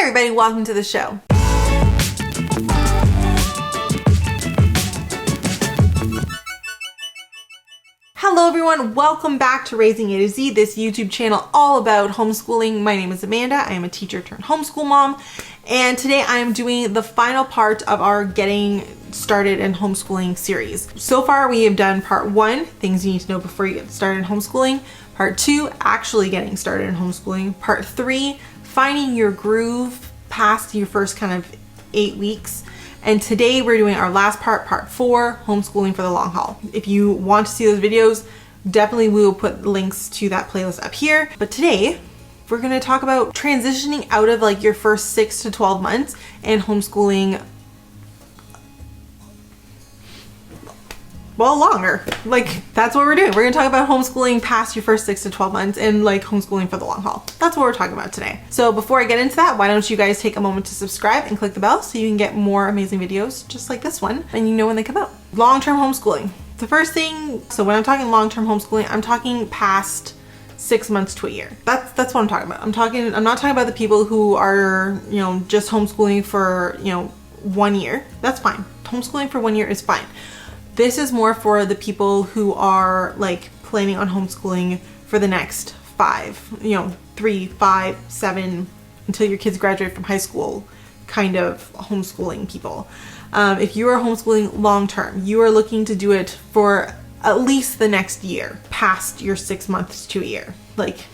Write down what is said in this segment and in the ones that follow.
everybody, welcome to the show. Hello everyone, welcome back to Raising A to Z, this YouTube channel all about homeschooling. My name is Amanda. I am a teacher-turned-homeschool mom, and today I am doing the final part of our Getting Started in Homeschooling series. So far we have done part 1, things you need to know before you get started in homeschooling, part 2, actually getting started in homeschooling, part 3, finding your groove past your first kind of 8 weeks, and today we're doing our last part, part 4, homeschooling for the long haul. If you want to see those videos, definitely we will put links to that playlist up here. But today we're going to talk about transitioning out of like your first 6 to 12 months and homeschooling, well, longer. Like, that's what we're doing. We're gonna talk about homeschooling past your first 6 to 12 months and like homeschooling for the long haul. That's what we're talking about today. So before I get into that, why don't you guys take a moment to subscribe and click the bell so you can get more amazing videos just like this one and you know when they come out. Long-term homeschooling. The first thing, so when I'm talking long-term homeschooling, I'm talking past 6 months to a year. That's what I'm talking about. I'm not talking about the people who are, you know, just homeschooling for, you know, 1 year. That's fine. Homeschooling for 1 year is fine. This is more for the people who are like planning on homeschooling for the next 5, you know, 3, 5, 7, until your kids graduate from high school, kind of homeschooling people. If you are homeschooling long term, you are looking to do it for at least the next year, past your 6 months to a year. Like,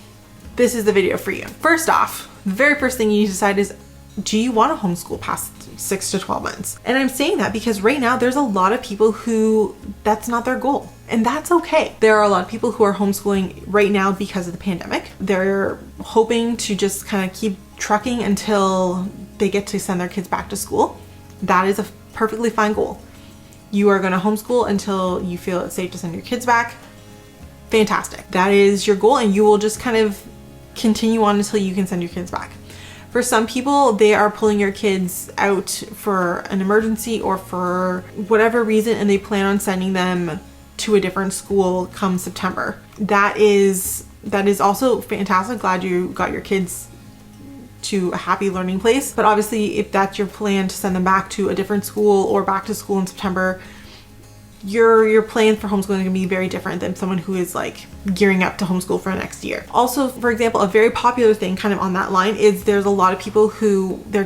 this is the video for you. First off, the very first thing you need to decide is, do you want to homeschool past 6 to 12 months? And I'm saying that because right now there's a lot of people who that's not their goal, and that's okay. There are a lot of people who are homeschooling right now because of the pandemic. They're hoping to just kind of keep trucking until they get to send their kids back to school. That is a perfectly fine goal. You are going to homeschool until you feel it's safe to send your kids back. Fantastic. That is your goal, and you will just kind of continue on until you can send your kids back. For some people, they are pulling your kids out for an emergency or for whatever reason, and they plan on sending them to a different school come September. That is also fantastic. Glad you got your kids to a happy learning place. But obviously, if that's your plan to send them back to a different school or back to school in September, your plan for homeschooling can be very different than someone who is like gearing up to homeschool for next year. Also, for example, a very popular thing kind of on that line is there's a lot of people who they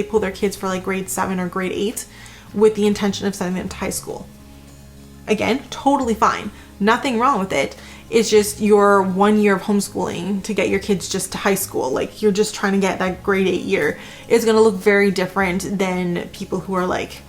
pull their kids for like grade 7 or grade 8 with the intention of sending them to high school. Again, totally fine. Nothing wrong with it. It's just your 1 year of homeschooling to get your kids just to high school. Like, you're just trying to get that grade 8 year is going to look very different than people who are like,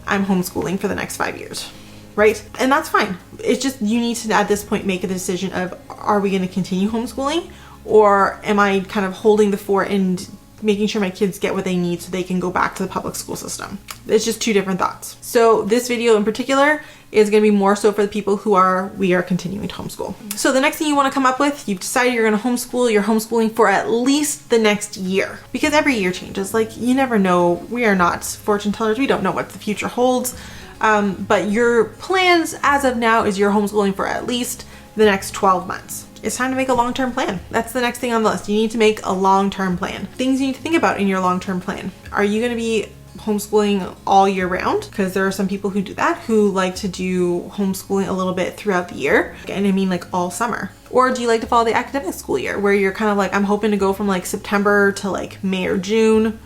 I'm homeschooling for the next 5 years. Right? And that's fine. It's just, you need to at this point make a decision of, are we going to continue homeschooling, or am I kind of holding the fort and making sure my kids get what they need so they can go back to the public school system? It's just two different thoughts. So this video in particular is going to be more so for the people who we are continuing to homeschool. So the next thing you want to come up with, you've decided you're going to homeschool, you're homeschooling for at least the next year, because every year changes. Like, you never know. We are not fortune tellers. We don't know what the future holds. But your plans as of now is you're homeschooling for at least the next 12 months. It's time to make a long-term plan. That's the next thing on the list. You need to make a long-term plan. Things you need to think about in your long-term plan. Are you going to be homeschooling all year round? Because there are some people who do that, who like to do homeschooling a little bit throughout the year. And I mean like all summer. Or do you like to follow the academic school year, where you're kind of like, I'm hoping to go from like September to like May or June,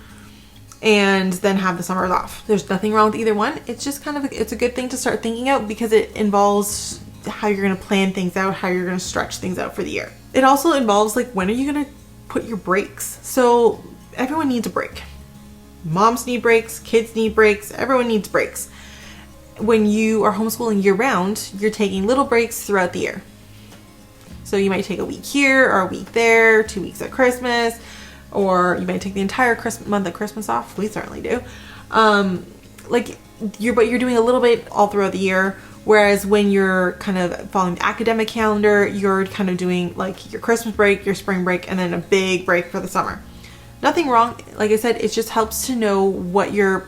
and then have the summers off. There's nothing wrong with either one. It's just kind of, it's a good thing to start thinking out, because it involves how you're going to plan things out, how you're going to stretch things out for the year. It also involves like, when are you going to put your breaks? So everyone needs a break. Moms need breaks, kids need breaks, everyone needs breaks. When you are homeschooling year round, you're taking little breaks throughout the year. So you might take a week here or a week there, 2 weeks at Christmas, or you might take the entire month of Christmas off. We certainly do. But you're doing a little bit all throughout the year. Whereas when you're kind of following the academic calendar, you're kind of doing like your Christmas break, your spring break, and then a big break for the summer. Nothing wrong. Like I said, it just helps to know when you're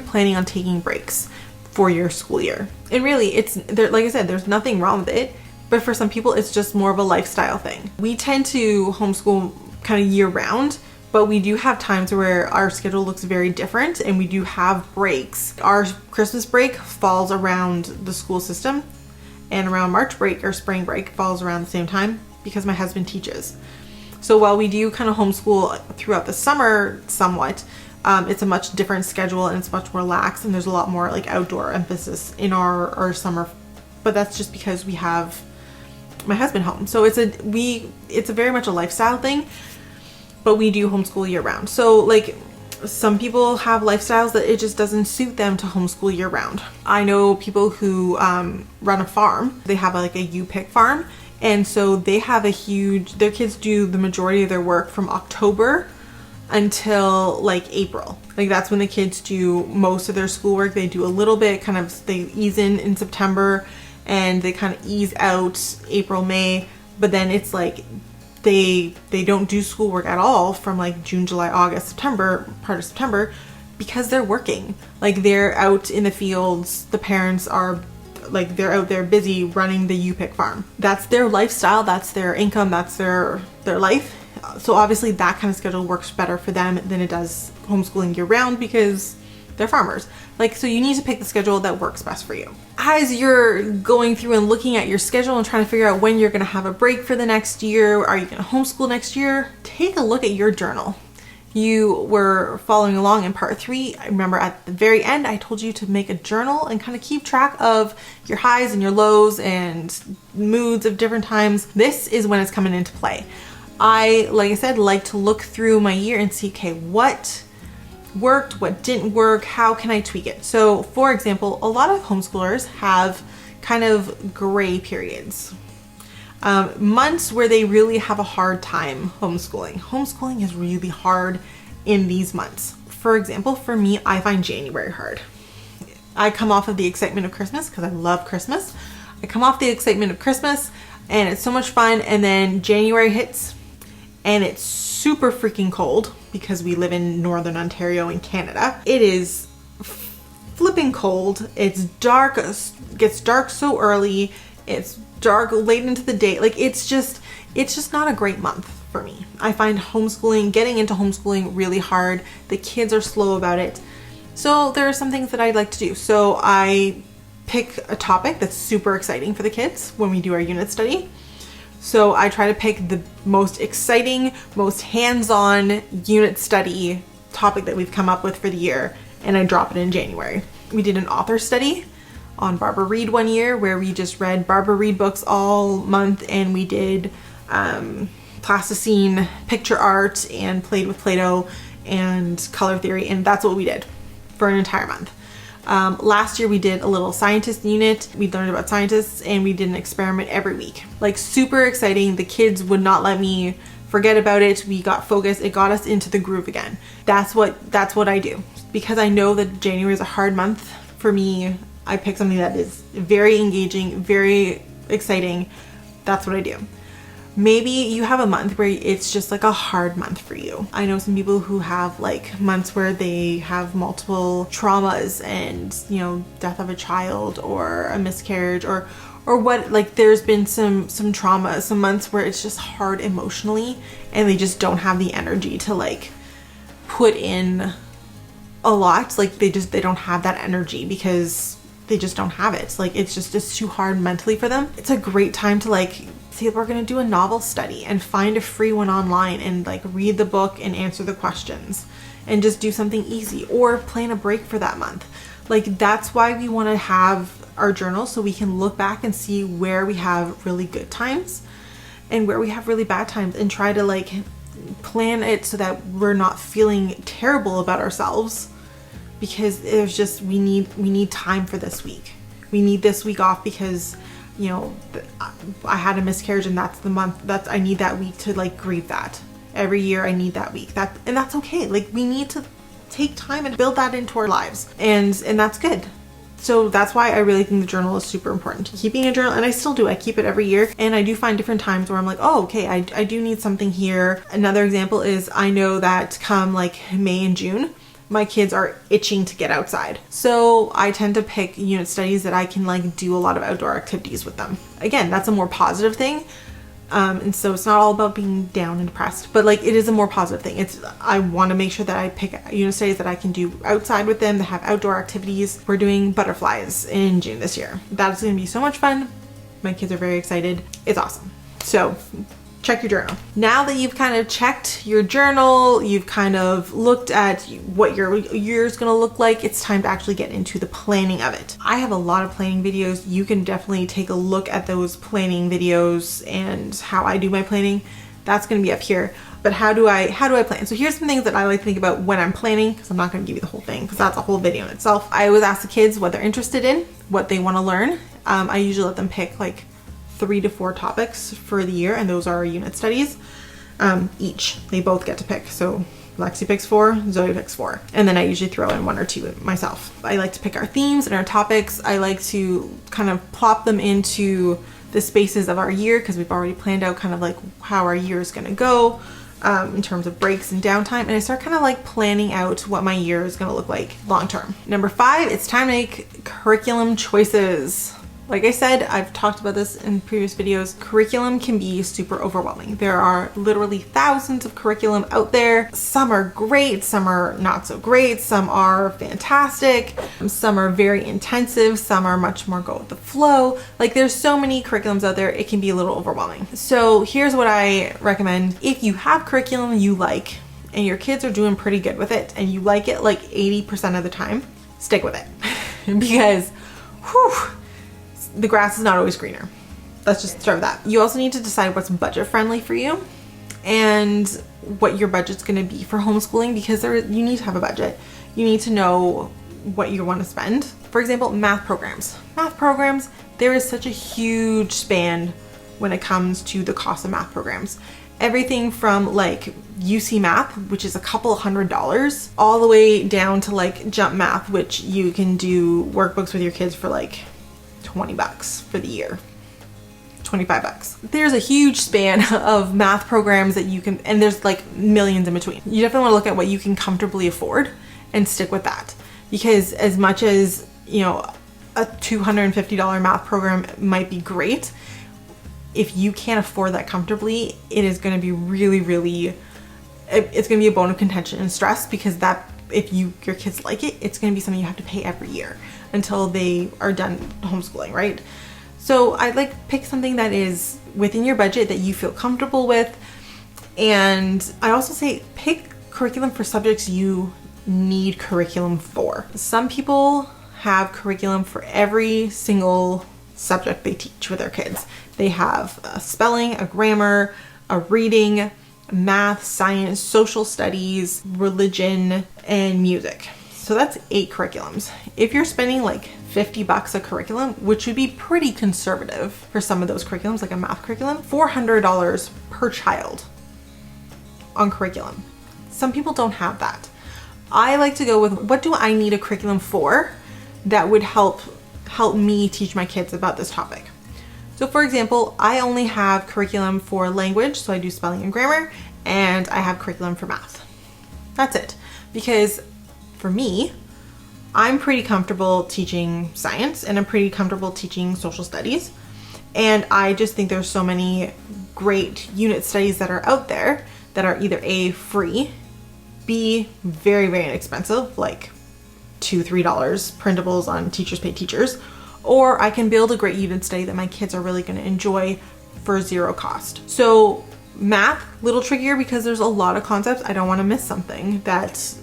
planning on taking breaks for your school year. And really, like I said, there's nothing wrong with it. But for some people, it's just more of a lifestyle thing. We tend to homeschool kind of year round but we do have times where our schedule looks very different and we do have breaks. Our Christmas break falls around the school system, and around March break or spring break falls around the same time because my husband teaches. So while we do kind of homeschool throughout the summer somewhat, it's a much different schedule and it's much more lax, and there's a lot more like outdoor emphasis in our summer. But that's just because we have my husband home. So it's a very much a lifestyle thing, but we do homeschool year round. So like some people have lifestyles that it just doesn't suit them to homeschool year round. I know people who run a farm. They have like a U-pick farm, and so they have their kids do the majority of their work from October until like April. Like that's when the kids do most of their schoolwork. They do a little bit, kind of they ease in September, and they kind of ease out April, May, but then it's like they don't do schoolwork at all from like June, July, August, September, part of September, because they're working. Like they're out in the fields. The parents are like, they're out there busy running the U-pick farm. That's their lifestyle. That's their income. That's their life. So obviously that kind of schedule works better for them than it does homeschooling year round because they're farmers. Like, so you need to pick the schedule that works best for you. As you're going through and looking at your schedule and trying to figure out when you're going to have a break for the next year, are you going to homeschool next year? Take a look at your journal. You were following along in part 3. I remember at the very end, I told you to make a journal and kind of keep track of your highs and your lows and moods of different times. This is when it's coming into play. Like I said, like to look through my year and see, okay, what worked, what didn't work, how can I tweak it? So for example, a lot of homeschoolers have kind of gray periods, months where they really have a hard time homeschooling. Homeschooling is really hard in these months. For example, for me, I find January hard. I come off of the excitement of Christmas because I love Christmas. I come off the excitement of Christmas and it's so much fun, and then January hits and it's super freaking cold because we live in Northern Ontario in Canada. It is flipping cold. It's dark, gets dark so early. It's dark late into the day. Like it's just not a great month for me. I find getting into homeschooling really hard. The kids are slow about it. So there are some things that I'd like to do. So I pick a topic that's super exciting for the kids when we do our unit study. So I try to pick the most exciting, most hands-on unit study topic that we've come up with for the year, and I drop it in January. We did an author study on Barbara Reed one year where we just read Barbara Reed books all month, and we did plasticine picture art and played with Play-Doh and color theory, and that's what we did for an entire month. Last year we did a little scientist unit. We learned about scientists and we did an experiment every week. Like super exciting. The kids would not let me forget about it. We got focused. It got us into the groove again. That's what I do. Because I know that January is a hard month for me. I pick something that is very engaging, very exciting. That's what I do. Maybe you have a month where it's just like a hard month for you. I know some people who have like months where they have multiple traumas and, you know, death of a child or a miscarriage or what, like there's been some trauma, some months where it's just hard emotionally and they just don't have the energy to like put in a lot. Like they don't have that energy because they just don't have it. Like it's too hard mentally for them. It's a great time to like, see if we're going to do a novel study and find a free one online and like read the book and answer the questions and just do something easy or plan a break for that month. Like that's why we want to have our journal, so we can look back and see where we have really good times and where we have really bad times and try to like plan it so that we're not feeling terrible about ourselves, because there's just, we need time for this week. We need this week off because, you know, I had a miscarriage and that's the month that I need that week to like grieve that. Every year I need that week. And that's okay. Like we need to take time and build that into our lives, and that's good. So that's why I really think the journal is super important. Keeping a journal, and I still do, I keep it every year, and I do find different times where I'm like, oh, okay, I do need something here. Another example is I know that come like May and June, my kids are itching to get outside. So I tend to pick unit studies that I can like do a lot of outdoor activities with them. Again, that's a more positive thing. And so it's not all about being down and depressed, but like it is a more positive thing. I want to make sure that I pick unit studies that I can do outside with them, that have outdoor activities. We're doing butterflies in June this year. That's going to be so much fun. My kids are very excited. It's awesome. So check your journal. Now that you've kind of checked your journal, you've kind of looked at what your year is going to look like, it's time to actually get into the planning of it. I have a lot of planning videos. You can definitely take a look at those planning videos and how I do my planning. That's going to be up here. But how do I plan? So here's some things that I like to think about when I'm planning, because I'm not going to give you the whole thing because that's a whole video in itself. I always ask the kids what they're interested in, what they want to learn. I usually let them pick like 3 to 4 topics for the year, and those are unit studies each. They both get to pick. So Lexi picks 4, Zoe picks 4, and then I usually throw in 1 or 2 myself. I like to pick our themes and our topics. I like to kind of plop them into the spaces of our year because we've already planned out kind of like how our year is going to go in terms of breaks and downtime, and I start kind of like planning out what my year is going to look like long term. Number 5, it's time to make curriculum choices. Like I said, I've talked about this in previous videos, curriculum can be super overwhelming. There are literally thousands of curriculum out there. Some are great, some are not so great, some are fantastic, some are very intensive, some are much more go with the flow. Like there's so many curriculums out there, it can be a little overwhelming. So here's what I recommend. If you have curriculum you like, and your kids are doing pretty good with it, and you like it like 80% of the time, stick with it. Because, whew, the grass is not always greener. Let's just start with that. You also need to decide what's budget friendly for you and what your budget's going to be for homeschooling, because you need to have a budget. You need to know what you want to spend. For example, math programs. Math programs, there is such a huge span when it comes to the cost of math programs. Everything from like UC Math, which is a couple $100s, all the way down to like Jump Math, which you can do workbooks with your kids for like $20 for the year, $25. There's a huge span of math programs that you can, and there's like millions in between. You definitely want to look at what you can comfortably afford and stick with that, because as much as, you know, a $250 math program might be great, if you can't afford that comfortably, it is going to be really, it's going to be a bone of contention and stress, because that, if your kids like it, it's going to be something you have to pay every year until they are done homeschooling, right? So I'd like pick something that is within your budget that you feel comfortable with. And I also say pick curriculum for subjects you need curriculum for. Some people have curriculum for every single subject they teach with their kids. They have a spelling, a grammar, a reading, math, science, social studies, religion, and music. So that's 8 curriculums. If you're spending like $50 a curriculum, which would be pretty conservative for some of those curriculums, like a math curriculum, $400 per child on curriculum. Some people don't have that. I like to go with, what do I need a curriculum for that would help me teach my kids about this topic? So for example, I only have curriculum for language, so I do spelling and grammar, and I have curriculum for math. That's it. Because for me, I'm pretty comfortable teaching science, and I'm pretty comfortable teaching social studies. And I just think there's so many great unit studies that are out there that are either A, free, B, very inexpensive, like $2-3 printables on Teachers Pay Teachers, or I can build a great unit study that my kids are really going to enjoy for 0 cost. So math, little trickier because there's a lot of concepts. I don't want to miss something that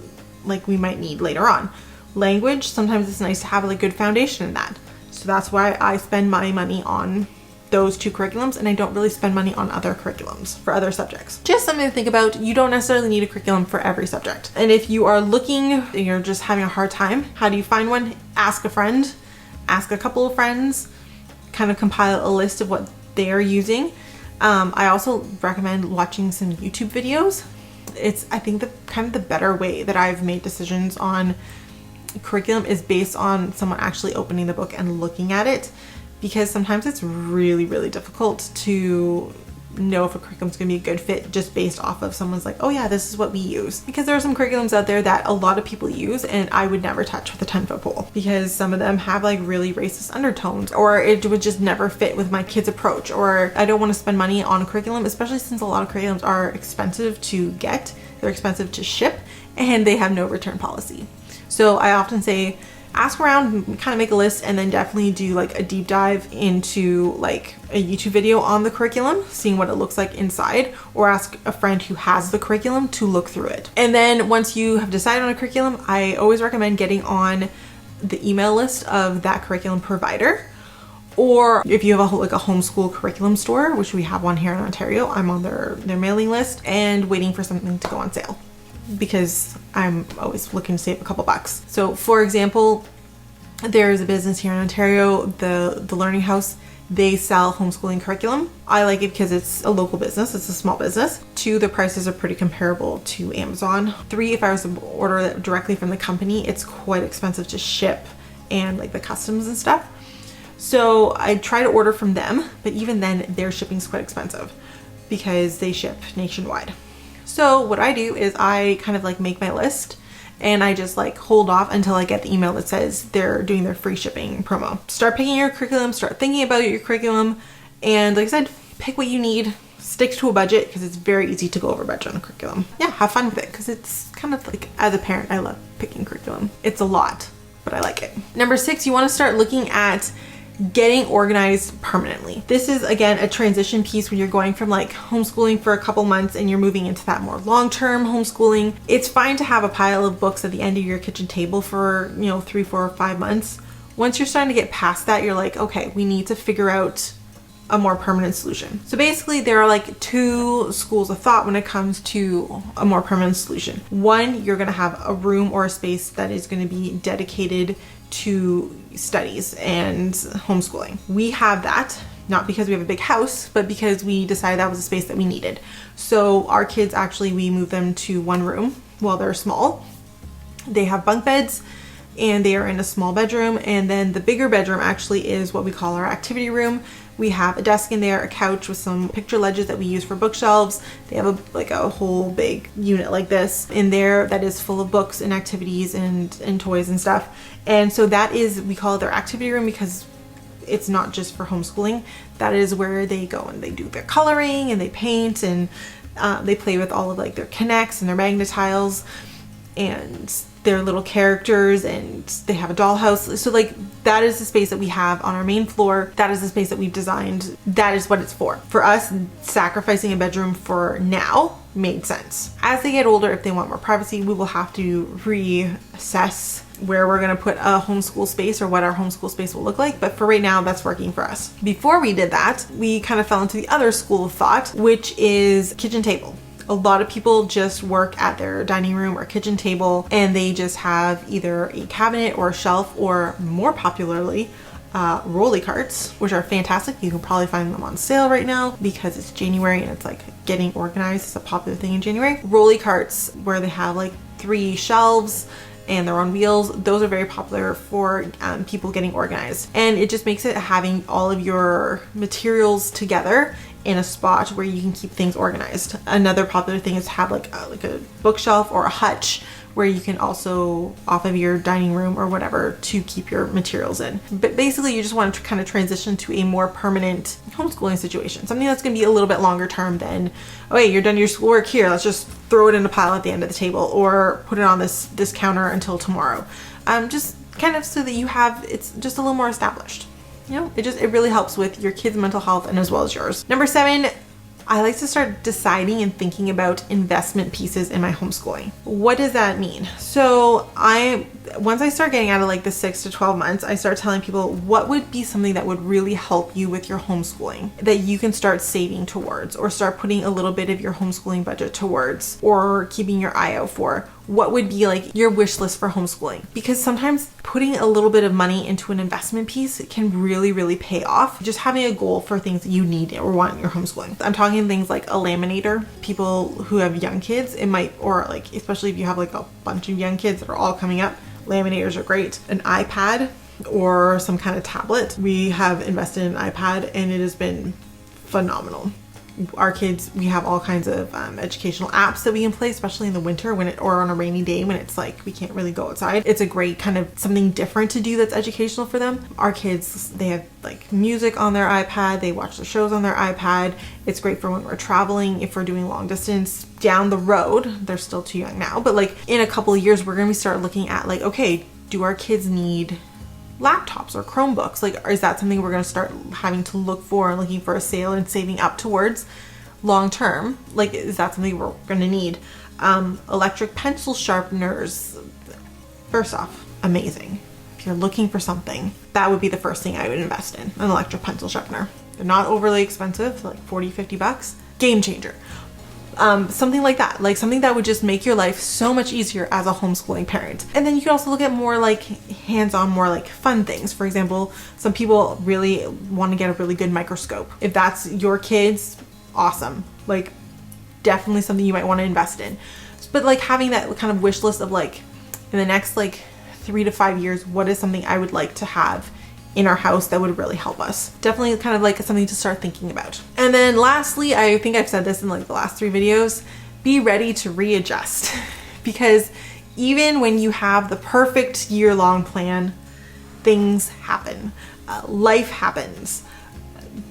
like we might need later on. Language, sometimes it's nice to have a good foundation in that. So that's why I spend my money on those 2 curriculums, and I don't really spend money on other curriculums for other subjects. Just something to think about. You don't necessarily need a curriculum for every subject. And if you are looking and you're just having a hard time, how do you find one? Ask a friend, ask a couple of friends, kind of compile a list of what they're using. I also recommend watching some YouTube videos. It's, I think, the kind of the better way that I've made decisions on curriculum is based on someone actually opening the book and looking at it, because sometimes it's really difficult to know if a curriculum is going to be a good fit just based off of someone's like, oh yeah, this is what we use. Because there are some curriculums out there that a lot of people use and I would never touch with a 10-foot pole, because some of them have like really racist undertones, or it would just never fit with my kids' approach, or I don't want to spend money on a curriculum, especially since a lot of curriculums are expensive to get, they're expensive to ship, and they have no return policy. So I often say, ask around, kind of make a list, and then definitely do like a deep dive into like a YouTube video on the curriculum, seeing what it looks like inside, or ask a friend who has the curriculum to look through it. And then once you have decided on a curriculum, I always recommend getting on the email list of that curriculum provider. Or if you have like a homeschool curriculum store, which we have one here in Ontario, I'm on their mailing list and waiting for something to go on sale, because I'm always looking to save a couple bucks. So for example, there's a business here in Ontario, the Learning House. They sell homeschooling curriculum. I like it because it's a local business, it's a small business. 2, the prices are pretty comparable to Amazon. 3, if I was to order it directly from the company, it's quite expensive to ship and like the customs and stuff. So I try to order from them, but even then their shipping is quite expensive because they ship nationwide. So what I do is I kind of like make my list, and I just like hold off until I get the email that says they're doing their free shipping promo. Start picking your curriculum, start thinking about your curriculum, and like I said, pick what you need, stick to a budget, because it's very easy to go over budget on a curriculum. Yeah, have fun with it, because it's kind of like, as a parent, I love picking curriculum. It's a lot, but I like it. Number 6, you want to start looking at getting organized permanently. This is again a transition piece when you're going from like homeschooling for a couple months and you're moving into that more long-term homeschooling. It's fine to have a pile of books at the end of your kitchen table for 3, 4, or 5 months. Once you're starting to get past that, you're like, okay, we need to figure out a more permanent solution. So basically there are like 2 schools of thought when it comes to a more permanent solution. One, you're going to have a room or a space that is going to be dedicated to studies and homeschooling. We have that, not because we have a big house, but because we decided that was a space that we needed. So our kids, actually, we moved them to one room while they're small. They have bunk beds and they are in a small bedroom, and then the bigger bedroom actually is what we call our activity room. We have a desk in there, a couch with some picture ledges that we use for bookshelves. They have a whole big unit like this in there that is full of books and activities and toys and stuff. And so that is, we call it their activity room, because it's not just for homeschooling. That is where they go and they do their coloring and they paint, and they play with all of like their Connects and their Magnetiles and their little characters, and they have a dollhouse. So like that is the space that we have on our main floor. That is the space that we've designed. That is what it's for. For us, sacrificing a bedroom for now made sense. As they get older, if they want more privacy, we will have to reassess where we're going to put a homeschool space or what our homeschool space will look like. But for right now, that's working for us. Before we did that, we kind of fell into the other school of thought, which is kitchen table. A lot of people just work at their dining room or kitchen table, and they just have either a cabinet or a shelf, or more popularly, rolly carts, which are fantastic. You can probably find them on sale right now because it's January and it's like getting organized. It's a popular thing in January. Rolly carts where they have like 3 shelves and they're on wheels. Those are very popular for people getting organized, and it just makes it having all of your materials together in a spot where you can keep things organized. Another popular thing is to have like a bookshelf or a hutch where you can also, off of your dining room or whatever, to keep your materials in. But basically you just want to kind of transition to a more permanent homeschooling situation, something that's going to be a little bit longer term than, okay, you're done your schoolwork, here, let's just throw it in a pile at the end of the table, or put it on this counter until tomorrow. Just kind of so that you have, it's just a little more established. It really helps with your kids' mental health and as well as yours. Number 7, I like to start deciding and thinking about investment pieces in my homeschooling. What does that mean? So once I start getting out of like the 6 to 12 months, I start telling people what would be something that would really help you with your homeschooling, that you can start saving towards, or start putting a little bit of your homeschooling budget towards, or keeping your eye out for. What would be like your wish list for homeschooling? Because sometimes putting a little bit of money into an investment piece can really, really pay off. Just having a goal for things that you need or want in your homeschooling. I'm talking things like a laminator. People who have young kids, it might, or like, especially if you have like a bunch of young kids that are all coming up, laminators are great. An iPad or some kind of tablet. We have invested in an iPad and it has been phenomenal. our kids, we have all kinds of educational apps that we can play, especially in the winter or on a rainy day when it's like we can't really go outside. It's a great kind of something different to do that's educational for them. Our kids, they have like music on their iPad, they watch the shows on their iPad. It's great for when we're traveling, if we're doing long distance down the road. They're still too young now, but like in a couple of years, we're gonna start looking at like, okay, do our kids need laptops or Chromebooks? Like, is that something we're going to start having to look for and looking for a sale and saving up towards long term? Like, is that something we're going to need? Electric pencil sharpeners. First off, amazing. If you're looking for something, that would be the first thing I would invest in, an electric pencil sharpener. They're not overly expensive, like 40, 50 bucks. Game changer. Something like that, like something that would just make your life so much easier as a homeschooling parent. And then you can also look at more like hands-on, more like fun things. For example, some people really want to get a really good microscope. If that's your kids, awesome. Like definitely something you might want to invest in. But like having that kind of wish list of like in the next like 3 to 5 years, what is something I would like to have in our house that would really help us. Definitely kind of like something to start thinking about. And then lastly, I think I've said this in like the last 3 videos, be ready to readjust because even when you have the perfect year-long plan, things happen. Life happens.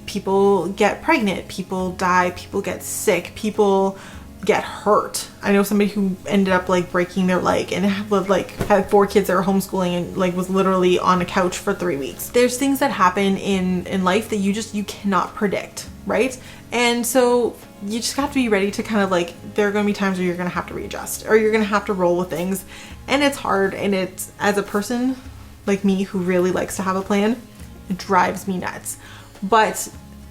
People get pregnant, people die, people get sick, people get hurt. I know somebody who ended up like breaking their leg and had 4 kids that were homeschooling and like was literally on a couch for 3 weeks. There's things that happen in life that you cannot predict, right? And so you just have to be ready to kind of like, there are going to be times where you're going to have to readjust or you're going to have to roll with things, and it's hard. And it's, as a person like me who really likes to have a plan, it drives me nuts. But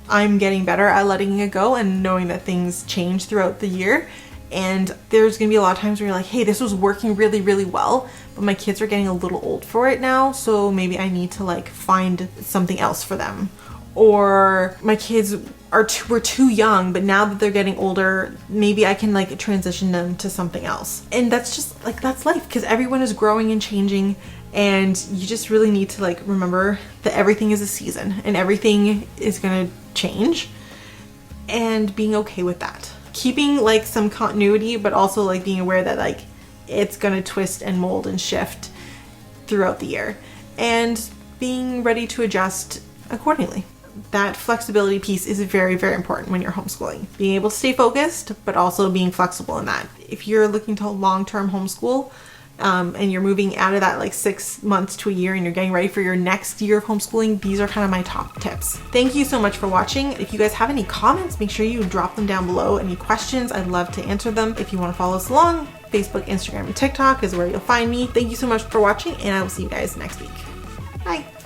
I'm getting better at letting it go and knowing that things change throughout the year. And there's gonna be a lot of times where you're like, hey, this was working really, really well, but my kids are getting a little old for it now, so maybe I need to like find something else for them. Or my kids were too young, but now that they're getting older, maybe I can like transition them to something else. And that's just like, that's life, because everyone is growing and changing. And you just really need to like remember that everything is a season and everything is gonna change, and being okay with that. Keeping like some continuity, but also like being aware that like it's gonna twist and mold and shift throughout the year, and being ready to adjust accordingly. That flexibility piece is very, very important when you're homeschooling. Being able to stay focused, but also being flexible in that. If you're looking to long-term homeschool, and you're moving out of that like 6 months to a year and you're getting ready for your next year of homeschooling, these are kind of my top tips. Thank you so much for watching. If you guys have any comments, make sure you drop them down below. Any questions, I'd love to answer them. If you want to follow us along, Facebook, Instagram, and TikTok is where you'll find me. Thank you so much for watching, and I will see you guys next week.